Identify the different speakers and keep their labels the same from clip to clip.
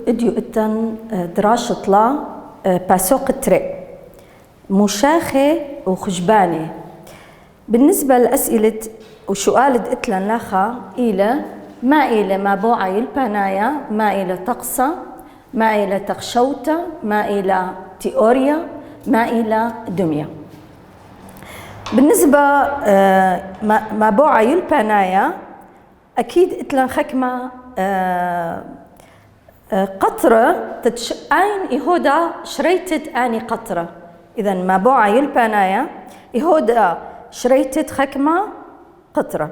Speaker 1: اديو اتن دراشة لا باسوق تري مشاخة وخجبانة. بالنسبة لأسئلة وسؤال اتلن لخا إلى ما إلى ما بوعة يلبانايا، ما إلى طقسة، ما إلى تخشوتا، ما إلى تيوريا، ما إلى دمية. بالنسبة ما بوعة يلبانايا أكيد اتلن خكمة قطرة أين يهودا شريتت أني قطرة. إذا ما بوعة يلبانايا يهودا شريتت خكمة قطرة.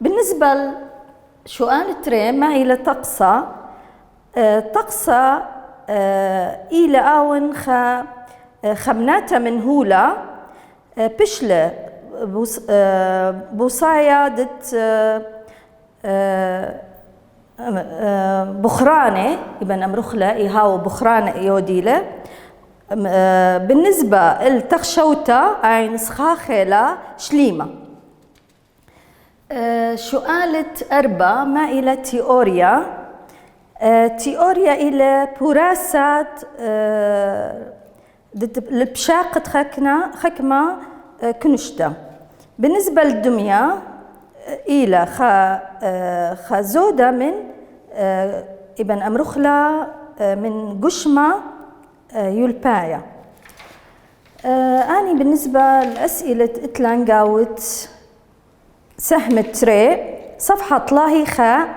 Speaker 1: بالنسبة لسؤال تري ما إلى طقسة، طقسة إلى آون خمناتا من هولا بشلة بوصايا دت بخرانة يبقى نمرخلة إيهاو بخرانة يوديلة. بالنسبة لتخشوتا عين سخاخلة شليمة. سؤالة أربعة ما إلى تيوريا، تيوريا إلى براسات لبشاقة خكمة كنشتا. بالنسبة للدمية إلى خازودة من ابن أمرخلة من قشمة يلبايا. أني بالنسبة لأسئلة إتلان قاوت سهم تري صفحة طلاهي خا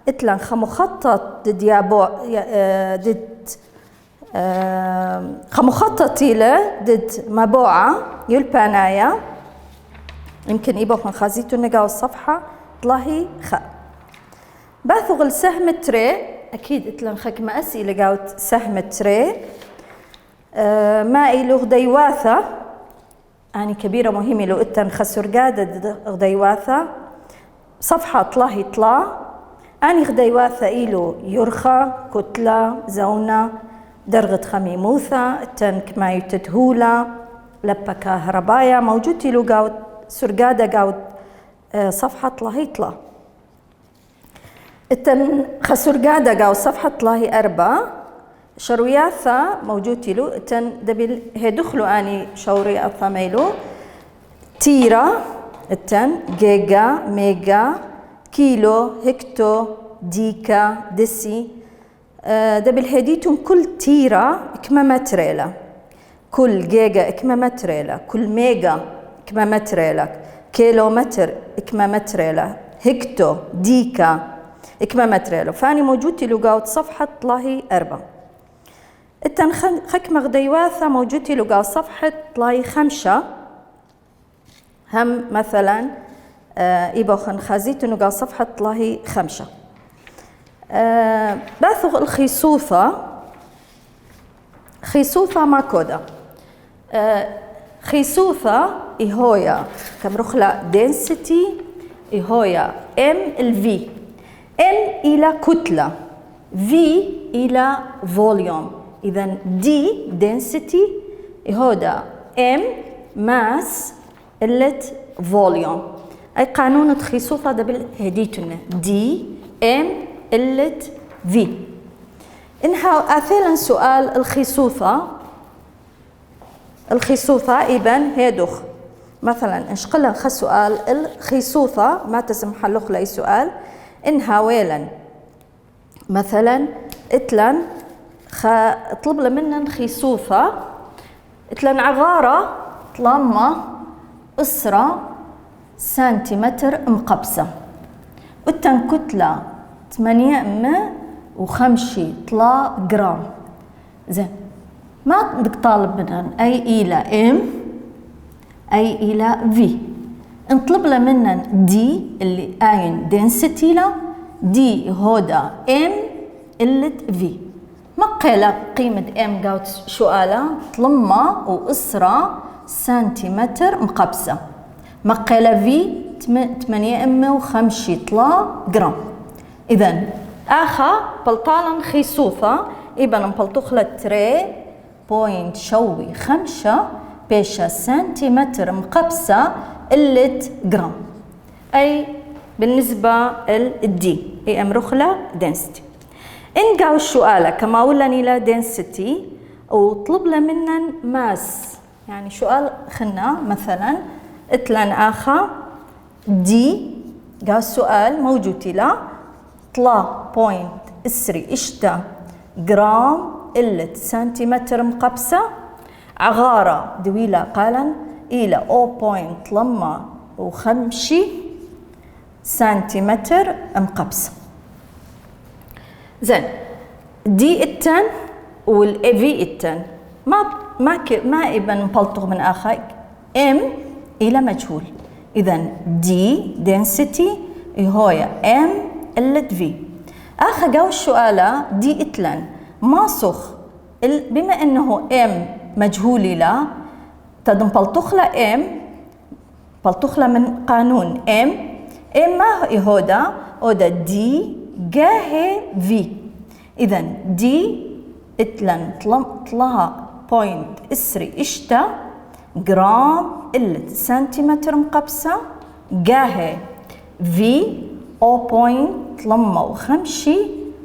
Speaker 1: إتلان خمخطط ديابو دد خمخطط إلى دد مبوعة يلبانايا. يمكن إيبوخن خازيتو نقاو الصفحة طلاهي خا باثغل سهم تري أكيد إتلان خكمة أسئلة قاوت سهم تري ما إلو غديواثة أني كبيرة مهمة لو إتن خسر قادة غديواثة صفحة طلاهي طلا. أني غديواثة إلو يرخى كتلة زونة درغة خميموثة إتن كما يتدهولة لبا كهربايا موجود إلو قاوت سرقادة قاوت صفحة طلاهي طلا. إتن خسرقادة قاوت صفحة طلاهي أربعة شروياثا موجود له إتن دبل هدخلوا أني شورياثا ميلو تيرا إتن جيجا ميجا كيلو هكتو ديكا دسي دبل هديتم كل تيرا إكما متريلا، كل جيجا إكما متريلا، كل ميجا إكما متريلا، كيلومتر إكما متريلا، هكتو ديكا إكما متريلا. فاني موجود له قاوت صفحة طلاهي أربعة. إتن خكمة غديواثة موجود له صفحة طلاهي خمسة هم مثلا إيبوخن خازيت نقا صفحة طلاهي خمسة. باثغ الخيصوثة خيصوثة ما كودا خيصوثة إيهويا كمرخلة density إيهويا M الV L إلى كتلة V إلى volume. إذا D density هودا M mass إلة volume. أي قانون الخيصوثة ده بالهديتنا D M إلة V. إنها أثيلا سؤال الخيصوثة إبن هيدوخ مثلا انشقلن خ سؤال الخيصوثة ما تسمح لخ لأي سؤال إنها ويلا مثلا إتلن اطلب لمنن خيصوثة إتلن عغارة طلمة أسرة سنتيمتر مقبسة وتن كتلة 805 طلا جرام. زين ما بدك طالب منهن أي إلى M أي إلى V. نطلب له منن دي اللي آين density لا دي هودا M إلة V. ما قيلة قيمة M قاوت سؤالة طلمة وإسرة سنتيمتر مقبسة. ما قيلة V 805 طلا جرام. إذن آخا بلطالا خيصوثة إبن بلطخلة تري بوينت شوي 5 بيشا سنتيمتر مقبسة إلة جرام. أي بالنسبة للدي هي أمرخلة density. إن قاو السؤال كما ولني لا density وطلب لنا ماس، يعني سؤال خنا مثلا اتلان آخا دي قاو السؤال موجود لا طلا بوينت اسري اشتا جرام إلة سنتيمتر مقبسة عغارة دويلة قالا إلى 0.5 سنتيمتر مقبسة. زين دي التن والفي التن ما ابن مبلطغ من آخر ام إلى مجهول، إذن دي density هي ام إلة في. آخر جو السؤال دي اتلن ما صخ بما انه ام مجهولي لا تدم بلطخلة ام بلطخلة من قانون ام ما هودا اودا دي جاهي في. اذا دي اتلن طلها بوينت اسري اشتا جرام إلة سنتيمتر مقبسة جاهي في 0.5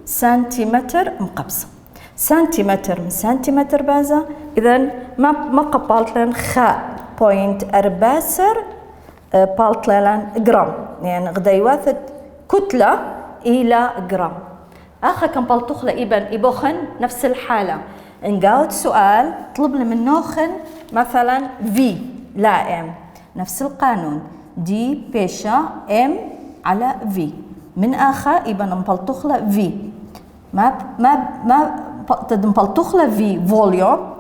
Speaker 1: سنتيمتر مقبسة. سنتيمتر من سنتيمتر بازا، إذا ما قبلت لنا خاء بوينت أرباسر بالت لنا جرام، يعني غديواثة كتلة إلى جرام. آخر كان بلطخ لإبن إبوخن نفس الحالة، نقاوت سؤال طلب لي من نوخن مثلا في لا ام، نفس القانون دي بيشا ام على في. من آخر إبن مبلطخ له في ما تدمبلطخلة في فوليوم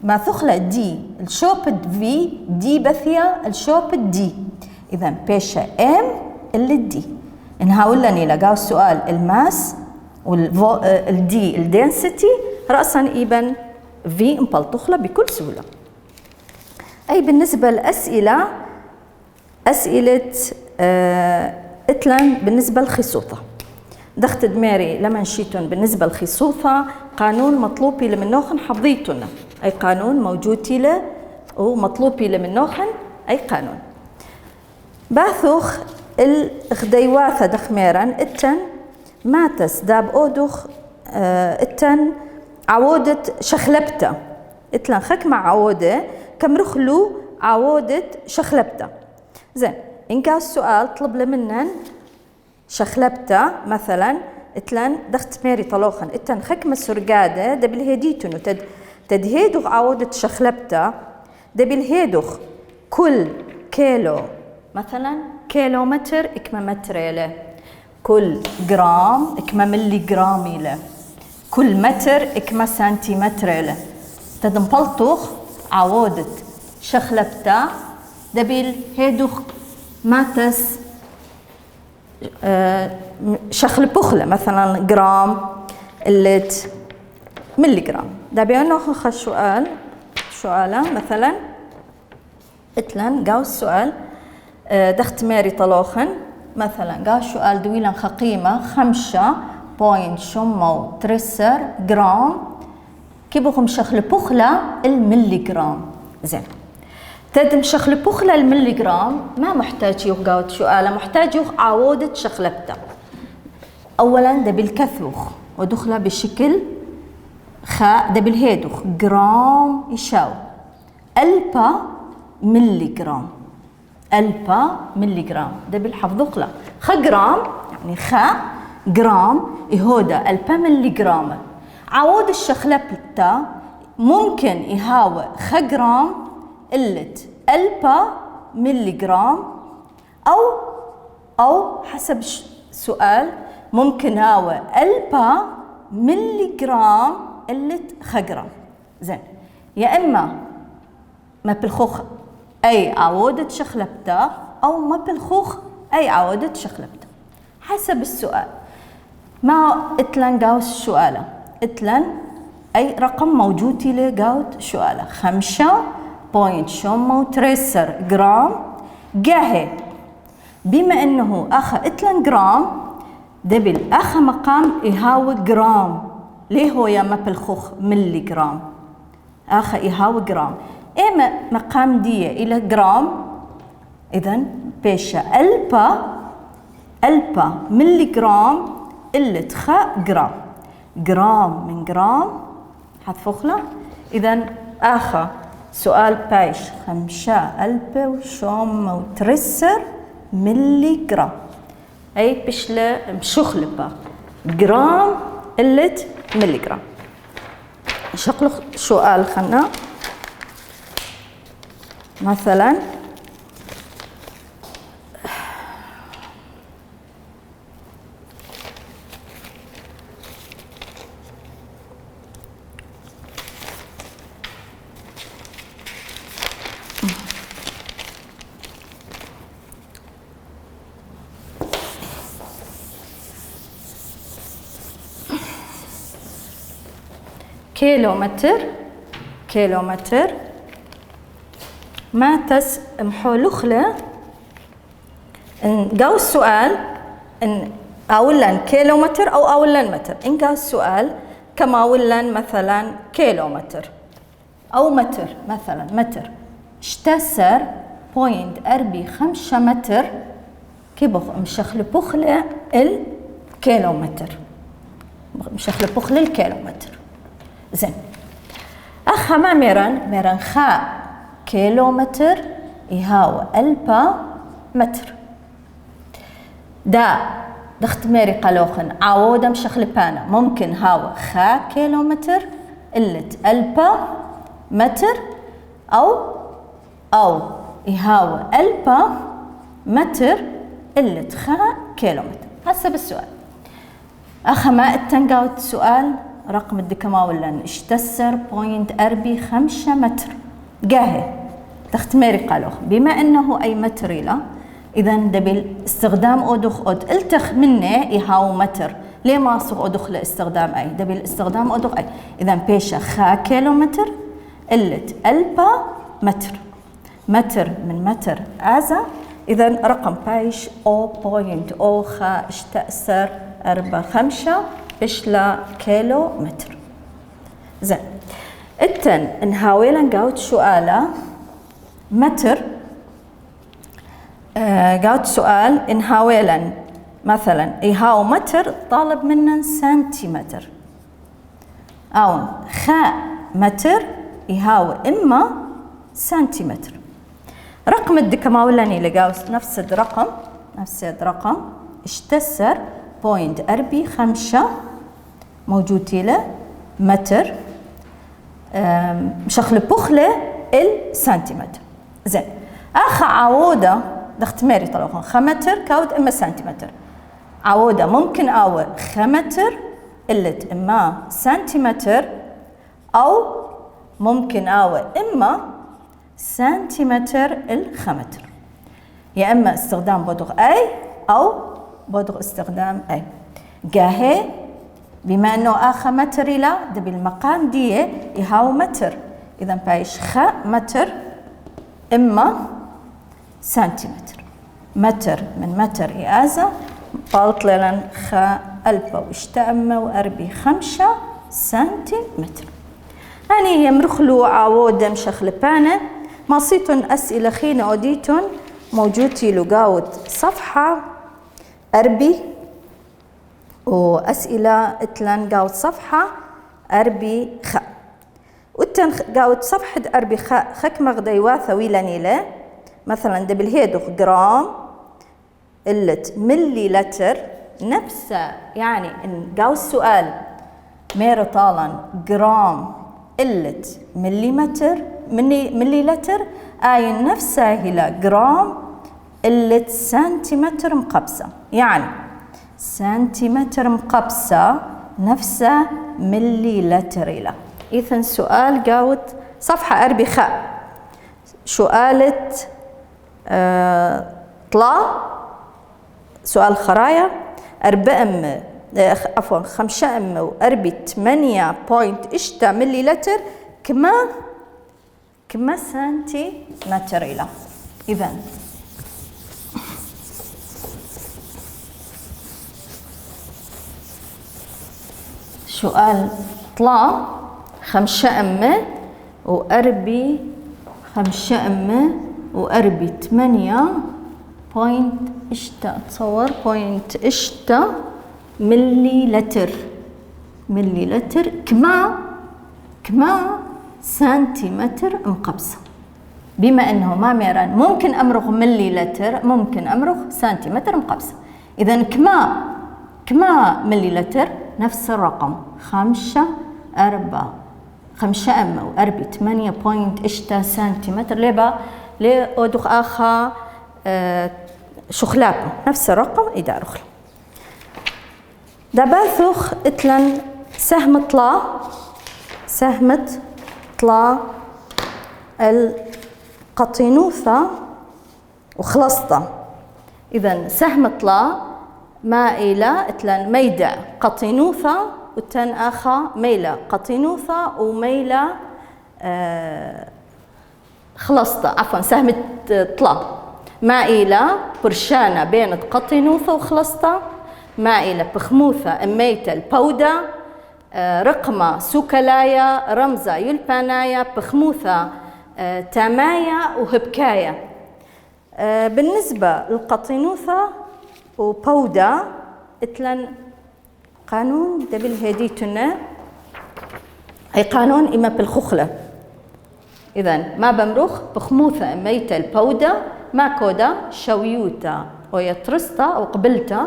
Speaker 1: ما ثخلة دي الشوبد في دي بثيا الشوبد دي. إذا بيشا ام اللي دي نهاولني لقاو السؤال الماس والدي الدنسيتي رأسا إبن في مبلطخلة بكل سهولة. أي بالنسبة للأسئلة أسئلة اتلان بالنسبة للخصوصة دخت دماري لما نشيتون بالنسبة للخصوصة قانون مطلوبي لمنوخن حفظيتنا، أي قانون موجودي له ومطلوبي لمنوخن أي قانون. باثوخ الغديواثة دخميرا اتن ماتس داب أودوخ اتن عودة شخلبته اتلان خك مع عودة كم رخلو عودة شخلبته. زين إن كان السؤال طلب لمنن شخلبته مثلا اتلان دخت ميري طلوخن اتن خكمة سرقادة دبل هيديتونو تدهيدوخ عودة شخلبته دبل هيدوخ كل كيلو مثلا كيلومتر اكما متريله، كل جرام اكما ملي جراميله، كل متر اكما سنتيمتريله. تدنبلطوخ عودة شخلبته دبل هيدوخ ماتس شخل بخلة مثلا جرام اللت ملي جرام. دابي ناخذ سؤال مثلا اتلان قاو السؤال دخت ماري طلوخن مثلا قاو سؤال دويلا خقيمة 5.3 جرام كيبوخم شخل بخلة الملي جرام. زين تدم شخل بخلة الملي جرام ما محتاج يوقعد سؤال، محتاج عودة شخلبته. أولا دبل كثوخ ودخله بشكل خاء دبل هيدوخ جرام يشاو ألبا ملي جرام، ألبا ملي جرام دبل حفظوخ له خ جرام يعني خاء جرام يهودا ألبا ملي جرام. عود الشخلبته ممكن يهاوى خ جرام قلت ألبا ملي جرام أو حسب السؤال ممكن هاوى ألبا ملي جرام قلت خجرام. زين يا إما ما بالخوخ أي عودة شخلبته أو ما بالخوخ أي عودة شخلبته حسب السؤال. ما اتلان جاوز السؤال اتلان أي رقم موجود لي جاوز سؤال 5.3 جرام جاهي. بما انه اخ اتلن جرام دبل اخ مقام يهاوي جرام ليه هو يا مبلخوخ ملي جرام اخ يهاوي جرام اما مقام دي الى جرام. اذن بيشا ألبا ملي جرام اللي تخا جرام. جرام من جرام حذف أخلى. إذا آخر سؤال بايش 5000 ملي جرام، أي بشخلبة جرام إلة ملي جرام. شغل سؤال خلنا مثلا كيلومتر ما محولخلة إن قاو السؤال إن أولا كيلومتر أو أولا متر. إن قاو السؤال كما أولا مثلا كيلومتر أو متر مثلا متر اشتسر 0.45 متر كيبخ مشخل بخلة الكيلومتر مشخل بخلة الكيلومتر. زين أخا ما ميران خا كيلومتر يهاو ألبا متر دا دخت ميري قالوخن عوضة مشخل بانا ممكن هاو خا كيلومتر إلت ألبا متر أو يهاو ألبا متر إلت خا كيلومتر حسب السؤال. أخا ما التنقاوت السؤال رقم الدكما ولا اشتسر 0.45 متر قاهي تختميري قالوخ بما انه اي متر لا اذا دبل استخدام اودخ اود التخ منه يهاو متر ليه ما صغ اودخ لاستخدام اي دبل استخدام اودخ اي اذا بيشا خا كيلومتر قلت البا متر من متر ازا اذا رقم بايش 0.0 خا اشتأسر 45 بشلا كيلو متر. زين التن نهاويلا نقاوت سؤالا متر قاوت سؤال نهاويلا مثلا يهاو متر طالب منا سنتيمتر أو خا متر يهاو إما سنتيمتر. رقم الدكماولاني لقاوت نفس الرقم اشتسر 0.45 موجود له متر مشخل بخلة السنتيمتر. زين أخا عودة دخت ميري طلعوخن خمتر كاود إما سنتيمتر عودة ممكن أو خمتر إلت إما سنتيمتر أو ممكن أو إما سنتيمتر الخمتر يا إما استخدام بدغ أي أو بدغ استخدام أي قاهي بما أنه آخا متر لا ده بالمقام دي يهاو متر إذا بايش خا متر إما سنتيمتر متر من متر إيازا قالت لنا خا ألبا واشتأم وأربي 5 سنتيمتر. هاني يمرخلو عوود مشخل بانا مصيتون أسئلة خينا أوديتون موجودتي لقاوت صفحة أربي وأسئلة اتلان قاوت صفحة أربي خا وتن قاوت صفحة أربي خا خك مغدي واثويلا نيلة مثلا دبل هيدوخ جرام إلت ملي لتر نفسه يعني إن قاوت السؤال مير طالن جرام إلت مليمتر ملي لتر آي نفسه هلا جرام إلت سنتيمتر مقبسة يعني سنتيمتر مقبسة نفسه ملي لتر إلى. إذن سؤال قاوت صفحة أربي خاء سؤالة طلا سؤال خرايا 5 وأربي 8 بوينت إشتا ملي لتر كما سنتيمتر إلى. إذن سؤال طلا 5 وأربي 8 بوينت إشتا تصور بوينت إشتا ملي لتر مليلتر كما سنتيمتر مقبسة. بما أنه ما ميران ممكن أمرغ مليلتر، ممكن أمرغ سنتيمتر مقبسة. إذن كما مليلتر نفس الرقم 5 4 5 أما وأربي 8.8 سنتيمتر لي أودخ آخا شخلابة نفس الرقم إذا رخل. دباثوخ إتلن سهم طلا القطينوثة وخلصته. إذن سهم طلا مائلة إتلن ميدع قطينوثة والتن آخا ميلة قطينوثة وميلة خلصته، عفوا سهم طلا مائلة برشانة بين قطينوثة وخلصته، مائلة بخموثة أميتة البودة، رقمة سوكلايا رمزة يلبانايا بخموثة تامايا وهبكايا. بالنسبة للقطينوثة وبودة إتلن قانون دبل هديتنا أي قانون إما بالخخلة. إذن ما بمروخ بخموثة أميتة البودة ما كودا شويوتا ويترستا أو قبلتا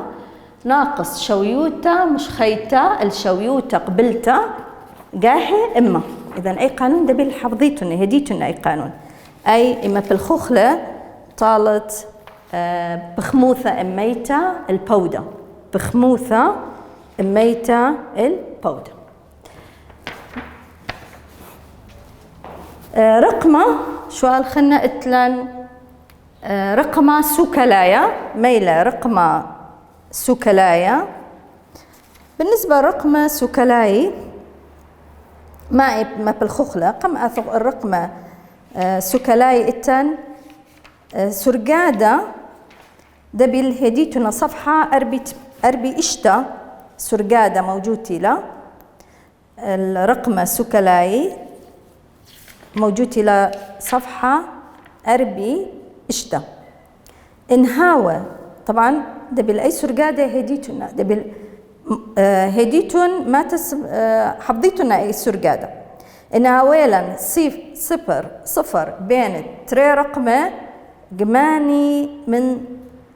Speaker 1: ناقص شويوتا مش خيتا الشويوتا قبلتا قاهي إما. إذن أي قانون دبل حفظيتنا هديتنا أي قانون أي إما بالخخلة طالت بخموثة أميتة البودة بخموثة أميتة البودة. رقمة شوال خلنا إتلن رقمة سوكلايا ميلة رقمة سوكلايا. بالنسبة رقمة سوكلاي ما بالخخلة قم أثق الرقمة سوكلاي إتن سرقادة دبل هديتنا صفحة أربي إشتا سرقادة موجودة لا الرقمة سوكلاي موجود إلى صفحة أربي إشتا إنهاوى طبعا دبل أي سرقادة هديتنا دبل هديتون ما حفظيتنا أي سرقادة إنهاويلا صفر بين تري رقمة جماني من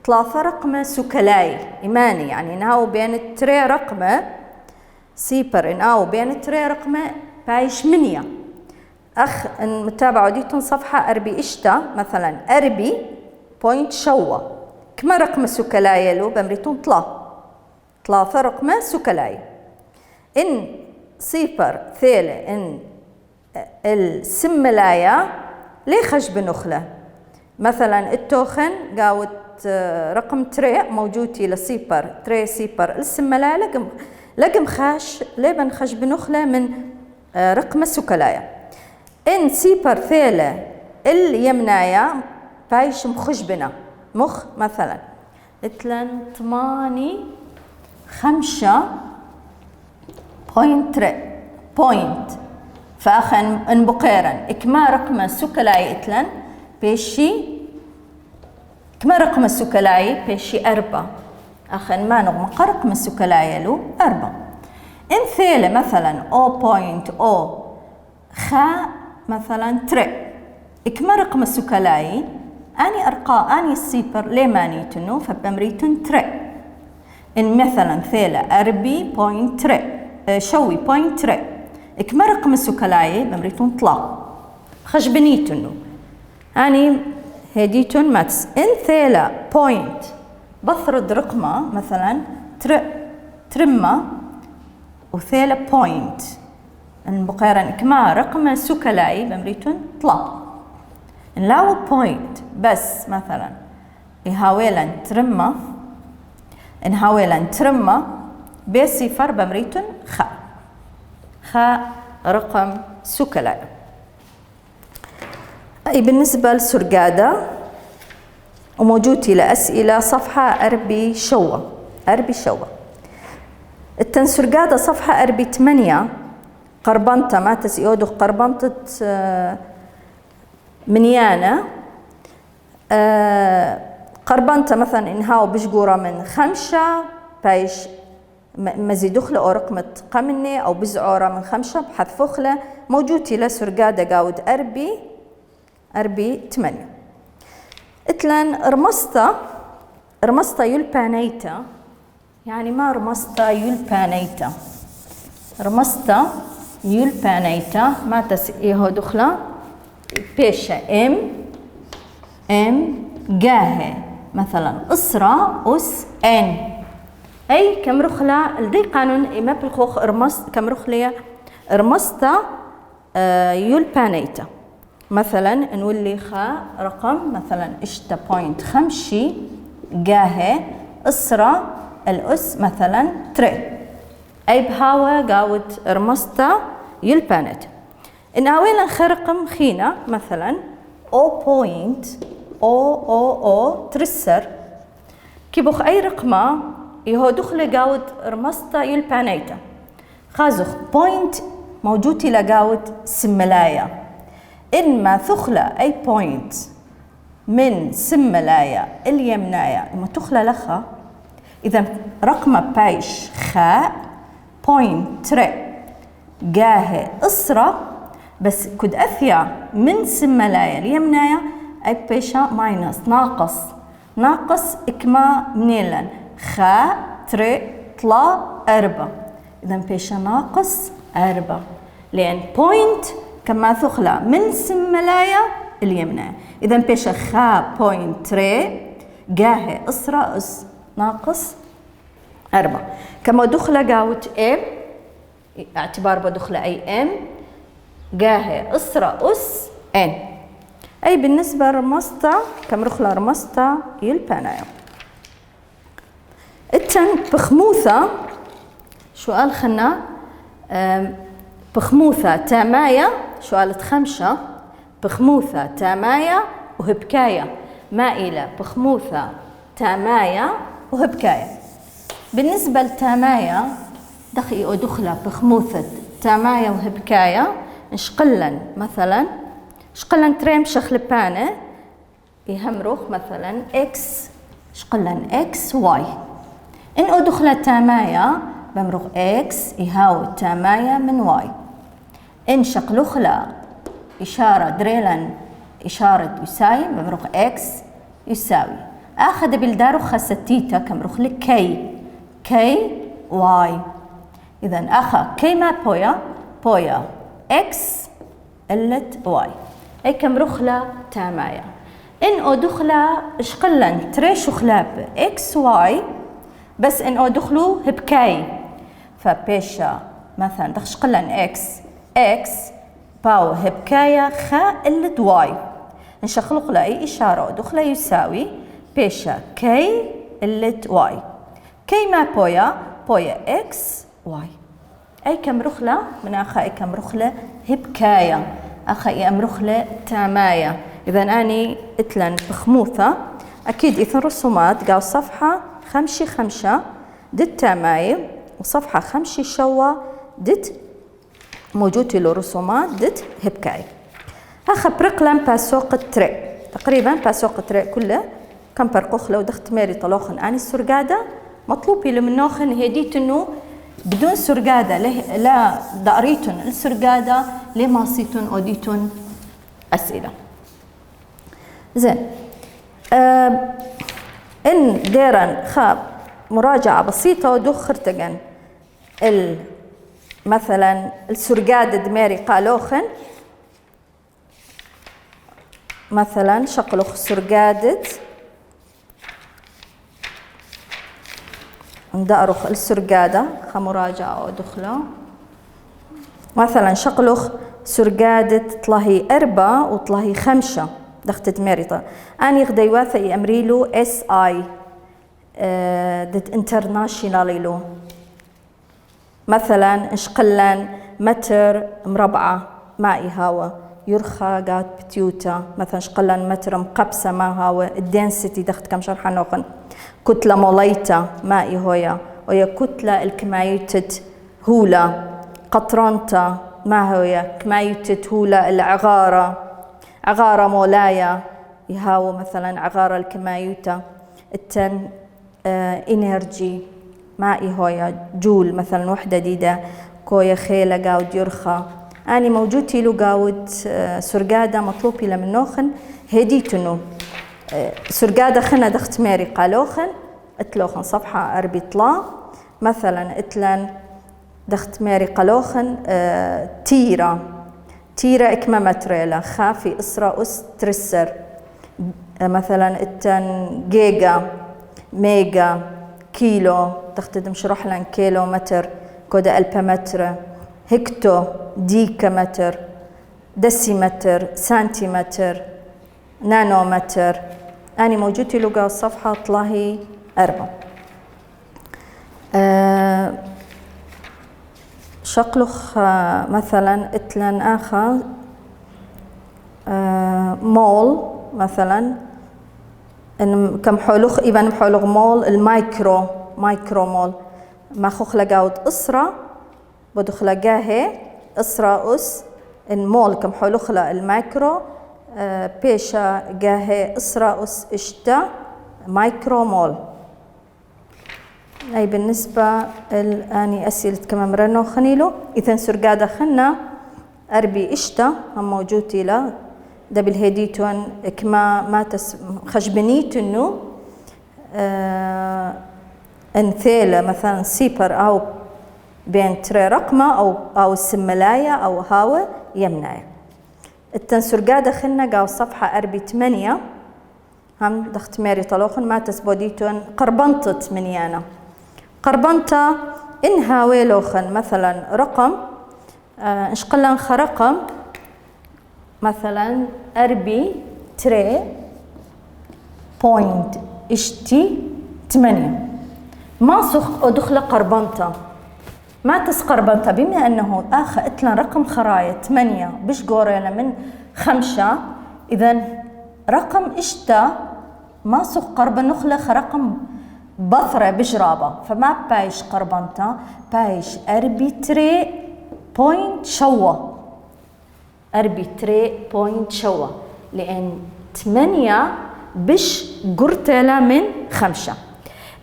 Speaker 1: 3 رقمة سوكلاي إيماني يعني إنهاو بين تري رقمة سيبر إنهاو بين تري رقمة بايش منيا أخ المتابعة ديتون صفحة أربي إشتا مثلا أربي بوينت شوا كما رقم سوكلاية لو بمريتون 3 رقم سوكلاية إن سيبر ثيلة إن السملاية ليه خشب نخلة مثلا التوخن قاوت رقم تري موجودي لسيبر تري سيبر السملاية لقم خاش ليبن خشب نخلة من رقم سوكلاية إن سيبر ثيلة اليمنايا بايش مخشبنا مخ مثلا إتلن 5 بوينت فأخن انبقيرا إكما رقم السوكلاي إتلن بيشي كما رقم السوكلاي بيشي 4 أخن ما نغم رقم السوكلاي له 4 إن ثيلة مثلا 0.0 خا مثلا تري إكما رقم السوكلاي أني السيبر لي مانيتنو فبمريتن تري إن مثلا ثيلة أربي بوينت تري شوي بوينت تري إكما رقم السوكلاي بمريتن طلا خشبنيتنو أني هديتن ماتس إن ثيلة بوينت بثرد رقمة مثلا ترمة وثيلة بوينت بقيران كما رقم سوكلاي بمريتون طلا نلاو بوينت بس مثلا إنهاويلا ترمة بصفر بمريتون خا رقم سوكلاي. أي بالنسبة للسرقادة وموجود لأسئلة صفحة أربي شوا التنسرقادة صفحة أربي 8 قربنطة ما تسيودو قربنطة منيانة قربنطة مثلا إنهاو بشجورة من 5 بايش مزيدوخلة أو رقمة قمنة أو بزعورة من خمشة بحذفوخلة موجودة لسرقادة قاود أربي 8. إتلان رمستا يلبانيتا، يعني ما رمستا يلبانيتا، رمستا يلبانيتا ما تسئيه دخلة بيشة ام جاهة مثلا أسرة أن، أي كم رخلة لدي قانون إما بالخوخ كم رخلية رمستا يلبانيتا. مثلا نولي رقم مثلا اشتا بوينت 5 جاهة أسرة الأس مثلا تري، أي بهاوة قاود رمستا يلبانت. إن أولا رقم خينا مثلا 0.000 ترسر كيبوخ أي رقمة يهو دخل قاود رمستا يلبانيتا خازوخ بوينت موجودة لقاود سملايا، إنما ثخلة أي بوينت من سملايا اليمنايا إما تخلى لخا، إذا رقم بايش خاء بوينت تري جاهة إسرة بس كد أثيا من سملايا اليمنايا أي بيشا ماينس ناقص إكما منيلن خاء تري طلا 4، إذا بيشا ناقص 4 لأن بوينت كما ثخلة من سملايا اليمنى، إذا بيشا خا بوينت تري جاهة إسرة أس ناقص 4. كما دخلة قاوت ام اعتبار بدخلة أي ام جاهة إسرة أس ان، أي بالنسبة رمستا كم رخلة رمستا يلبانايا. التن بخموثة سؤال خنا بخموثة تامايا سؤالة 5 بخموثة تامايا وهبكاية مائلة بخموثة تامايا وهبكاية. بالنسبة لتامايا دخلة بخموثة تامايا وهبكاية نشقلن مثلا شقلن تريم شخلبانة يهمروخ مثلا اكس شقلن اكس واي، إن أدخل تامايا بمرغ اكس يهاو تامايا من واي، إن شقلوخلا إشارة دريلن إشارة يساوي بمرغ اكس يساوي. أخذ بالدارو خاستيتا كمرغ لك كي واي، إذا أخا كي ما بويا اكس إلت واي، أي كمرغلا تامايا. إن أدخلا شقلن تريشو خلاب اكس واي بس إن أدخلو هبكاي فبيشا مثلا دخشقلن اكس باو هبكايا خا إلت واي، نشخلق لأي إشارة أدخلا يساوي بيشا كي إلت واي، كي ما بويا اكس واي، أي كم رخلة من أخا أي كم رخلة هبكايا أخا أي أم رخلة تامايا. إذا أني إتلن بخموثة أكيد إثن رسومات قاو صفحة 5 دت تامايا وصفحة 5 شوا دت موجود له رسومات دت هبكاي. أخا برقلم باسوق التري تقريبا باسوق التري كله كم برقوخ لو دخت ميري طلوخن أني السرقادة مطلوبي لمنوخن هديت إنه بدون سرقادة لا داريتن السرقادة لما صيتن أوديتن أسئلة. زين إن ديران خاب مراجعة بسيطة ودخرتجن مثلا السرقادة دميري قالوخن مثلا شقلوخ سرقادة ندأرخ السرقادة خمراجعة ودخلة مثلا شقلوخ سرقادة طلهي 4 وطلهي 5 دختت ميريطة أني غدي واثي أمريلو اس اي دت انترناشيونالي لو مثلا اشقلن متر مربعة مائي هاوى يرخى قات بتيوتا مثلا شقلن متر مقبسة ما هاوى الدنسيتي دخت كم شرحة نوخن كتلة موليتا مائي هويا ويا كتلة الكمايوتت هولا قطرانتا ما هويا كمايوتت هولا عغارة مولايا يهاو مثلا عغارة الكمايوتا التن انرجي مائي هويا جول مثلا وحدة ديدا كويا خيلة قاود يرخى أني موجودتي له قاود سرقادة مطلوبي لمن نوخن هديتنو سرقادة خنا دخت ماري قالوخن اتلوخن صفحة أربي طلا مثلا اتلن دخت ماري قالوخن تيرا إكما متريلا خافي إسرا أس ترسر مثلا اتن جيجا ميجا كيلو تختدم شرح لن كيلو متر كودا ألبامتر هكتو ديكامتر دسيمتر سنتيمتر نانومتر أنا موجودة لغة الصفحة طلاهي 4 شقلخ مثلا اتلن آخر مول مثلا إن كم حولخ إيبان حولخ مول المايكرو مول ما خوخ لقاود إسرة بدخ لقاه إسرة أس إن مول كم حولخ المايكرو بيشا قاه إسرة أس إشتا مايكرو مول أي بالنسبة الآني أسئلة كما مرنو خنيلو إذن سرقادة خنا أربي إشتا هم موجودي لا دبل هديتون كما ما خشبنيت إنه انثيلة مثلا سيبر أو بين تري رقمة أو السملاية أو هاوى يمناية التنسرقادة خنا قاو صفحة 48 هم دخت ماري طلوخن ما تسبوديتون قربنطت منيانا قربنطة إن هاويلوخن مثلا رقم إشقلن خرقم مثلا أربي تري بوينت إشتي 8 ما سخ أدخل قربنطة ما تسقربنطة بما أنه آخر إتلن رقم خراية 8 بش قورينا من 5 إذن رقم إشتا ما سخ قرب نخلة رقم بثرة بجرابة فما بايش قربنطة بايش أربي تري بوينت شوة أربي تري بوينت شوة لأن 8 بش قرتلا من 5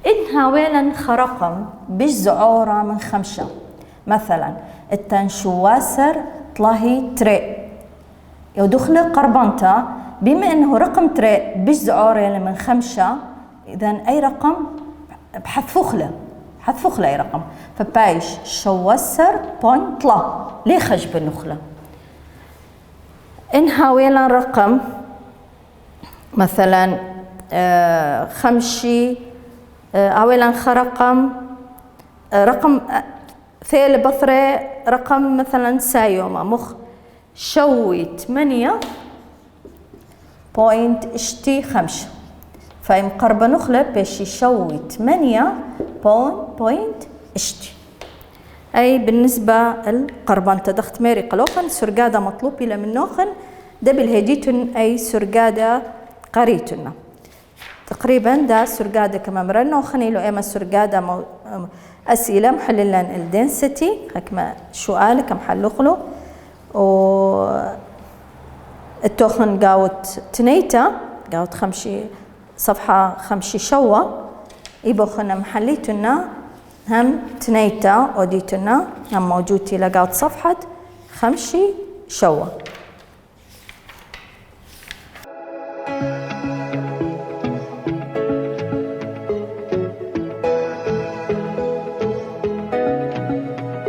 Speaker 1: إنها ويلا خرقم بش زعورة من 5 مثلا التنشواسر طلاهي تري يدخل قربنطة بما أنه رقم تري بش زعورة من 5 إذن أي رقم بحذفوخ له أي رقم فبايش شواسر بوينت طلا ليه خجب النخلة إنها ويلا رقم مثلا 5 أولا خرقم رقم ثيل بثرة رقم مثلا سايوما مخ شوي 8 بوينت اشتي 5 فإن قرب نخلة بيش يشوي 8 بوينت اشتي أي بالنسبة القربان تدخت ميري قلوخن سرقادة مطلوب إلى من نوخن دبل هديتن أي سرقادة قريتنا تقريبا دا سرقادة كما مرنا وخنيلو ايما سرقادة أسئلة محللان الدنسيتي هكما سؤال كم حلقلو و التوخن قاوت تنيتا قاوت 5 صفحة 5 شوة إيبو خنا محليتنا هم تنيتا وديتنا هم موجودتي لقاوت صفحة 5 شوة